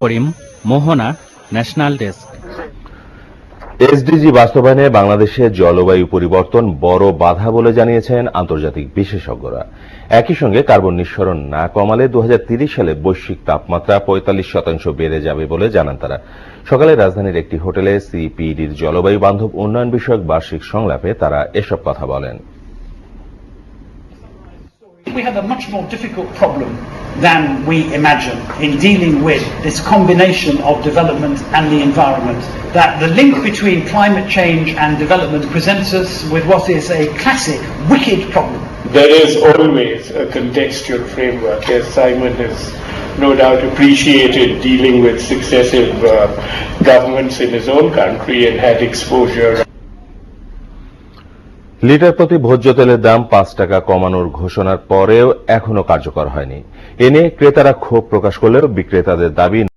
করিম, মোহনা, national desk. SDG বাস্তবায়নে বাংলাদেশে জলবায়ু পরিবর্তন বড় বাধা বলে জানিয়েছেন আন্তর্জাতিক বিশেষজ্ঞরা। একই সঙ্গে কার্বন নিঃসরণ না কমালে 2030 সালে বৈশ্বিক তাপমাত্রা 45% বেড়ে যাবে বলে জানান তারা। সকালে রাজধানীর একটি হোটেলে সিপিডির জলবায়ু বান্ধব উন্নয়ন বিষয়ক বার্ষিক সংলাপে তারা এসব কথা বলেন। We have a much more difficult problem than we imagine in dealing with this combination of development and the environment. That the link between climate change and development presents us with what is a classic wicked problem. There is always a contextual framework, as Simon has no doubt appreciated dealing with successive governments in his own country and had exposure. Litre প্রতি ভোজ্য তেলের দাম 5 টাকা কমানোর ঘোষণার পরেও এখনো কার্যকর হয়নি। এ নিয়ে ক্রেতারা ক্ষোভ প্রকাশ করলেও বিক্রেতাদের দাবি